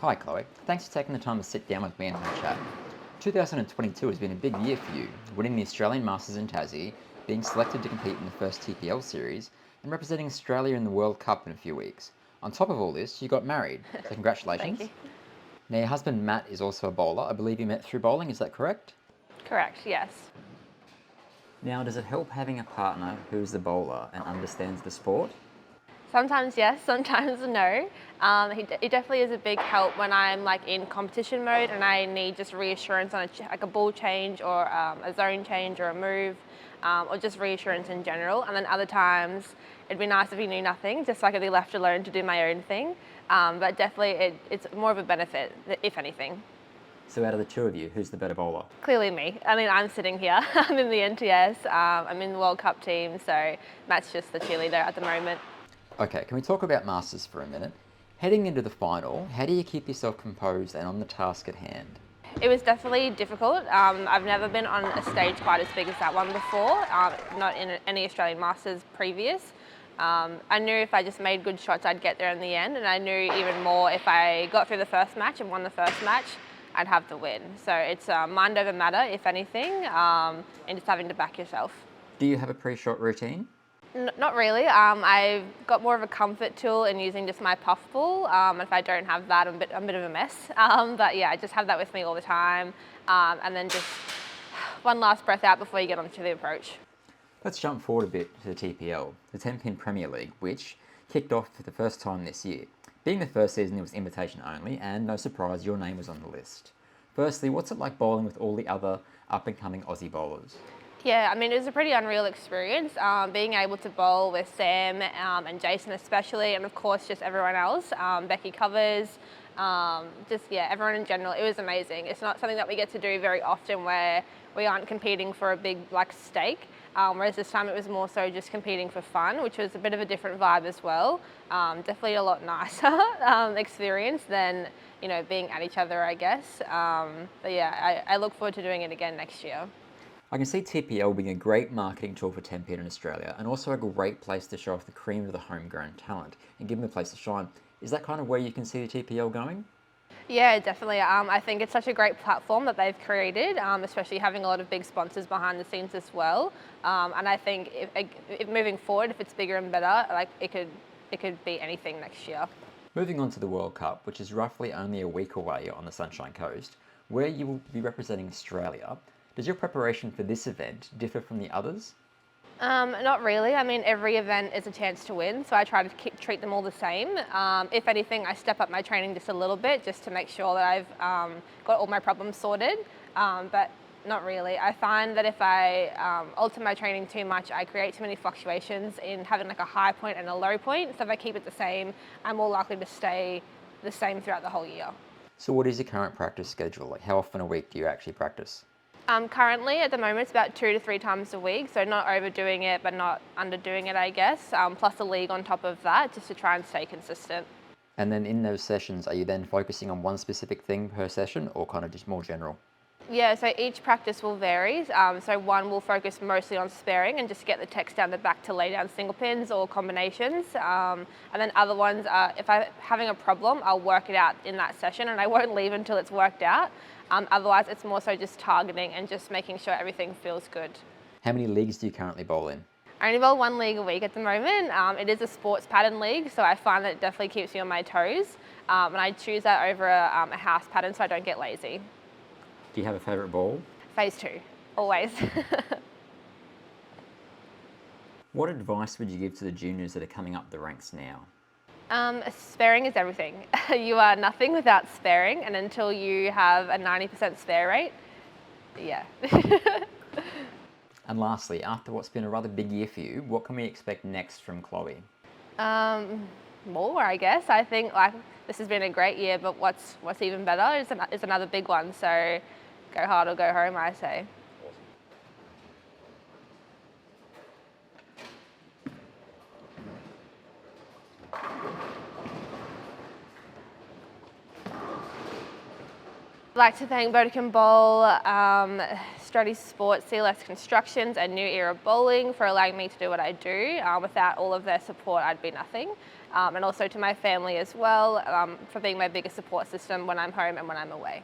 Hi Chloe, thanks for taking the time to sit down with me and have a chat. 2022 has been a big year for you, winning the Australian Masters in Tassie, being selected to compete in the first TPL series, and representing Australia in the World Cup in a few weeks. On top of all this, you got married, so congratulations. Thank you. Now your husband Matt is also a bowler. I believe you met through bowling, is that correct? Correct, yes. Now, does it help having a partner who's a bowler and understands the sport? Sometimes yes, sometimes no. It definitely is a big help when I'm like in competition mode and I need just reassurance on like a ball change or a zone change or a move, or just reassurance in general. And then other times it'd be nice if he knew nothing, just so I could be left alone to do my own thing. But definitely it's more of a benefit, if anything. So out of the two of you, who's the better bowler? Clearly me. I mean, I'm sitting here. I'm in the NTS. I'm in the World Cup team, so Matt's just the cheerleader at the moment. Okay, can we talk about Masters for a minute? Heading into the final, how do you keep yourself composed and on the task at hand? It was definitely difficult. I've never been on a stage quite as big as that one before, not in any Australian Masters previous. I knew if I just made good shots, I'd get there in the end, and I knew even more if I got through the first match and won the first match, I'd have the win. So it's mind over matter, if anything, and just having to back yourself. Do you have a pre-shot routine? Not really. I've got more of a comfort tool in using just my puff ball. If I don't have that, I'm a bit of a mess. But yeah, I just have that with me all the time. And then just one last breath out before you get onto the approach. Let's jump forward a bit to the TPL, the Tenpin Premier League, which kicked off for the first time this year. Being the first season, it was invitation only, and no surprise, your name was on the list. Firstly, what's it like bowling with all the other up-and-coming Aussie bowlers? Yeah, I mean, it was a pretty unreal experience, being able to bowl with Sam and Jason especially, and of course just everyone else, Becky Covers, everyone in general. It was amazing. It's not something that we get to do very often where we aren't competing for a big like stake, whereas this time it was more so just competing for fun, which was a bit of a different vibe as well. Definitely a lot nicer experience than, being at each other, I guess. But yeah, I look forward to doing it again next year. I can see TPL being a great marketing tool for Tenpin in Australia, and also a great place to show off the cream of the homegrown talent and give them a place to shine. Is that kind of where you can see the TPL going? Yeah, definitely. I think it's such a great platform that they've created, especially having a lot of big sponsors behind the scenes as well. And I think if moving forward, if it's bigger and better, like it could be anything next year. Moving on to the World Cup, which is roughly only a week away on the Sunshine Coast, where you will be representing Australia. Does your preparation for this event differ from the others? Not really. I mean, every event is a chance to win, so I try to treat them all the same. If anything, I step up my training just a little bit, just to make sure that I've got all my problems sorted, but not really. I find that if I alter my training too much, I create too many fluctuations in having like a high point and a low point, so if I keep it the same, I'm more likely to stay the same throughout the whole year. So what is your current practice schedule? Like how often a week do you actually practice? Currently, at the moment, it's about 2 to 3 times a week, so not overdoing it, but not underdoing it, I guess, plus a league on top of that, just to try and stay consistent. And then in those sessions, are you then focusing on one specific thing per session or kind of just more general? Yeah, so each practice will vary. So one will focus mostly on sparing and just get the text down the back to lay down single pins or combinations. And then other ones, if I'm having a problem, I'll work it out in that session and I won't leave until it's worked out. Otherwise, it's more so just targeting and just making sure everything feels good. How many leagues do you currently bowl in? I only bowl 1 league a week at the moment. It is a sports pattern league, so I find that it definitely keeps me on my toes. And I choose that over a house pattern so I don't get lazy. Do you have a favourite ball? Phase 2, always. What advice would you give to the juniors that are coming up the ranks now? Sparing is everything. You are nothing without sparing, and until you have a 90% spare rate, yeah. And lastly, after what's been a rather big year for you, what can we expect next from Chloe? More, I guess. I think like this has been a great year, but what's even better is another big one. So go hard or go home, I say. I'd like to thank Bodicum Bowl, Strutty Sports, CLS Constructions and New Era Bowling for allowing me to do what I do. Without all of their support, I'd be nothing. and also to my family as well, for being my biggest support system when I'm home and when I'm away.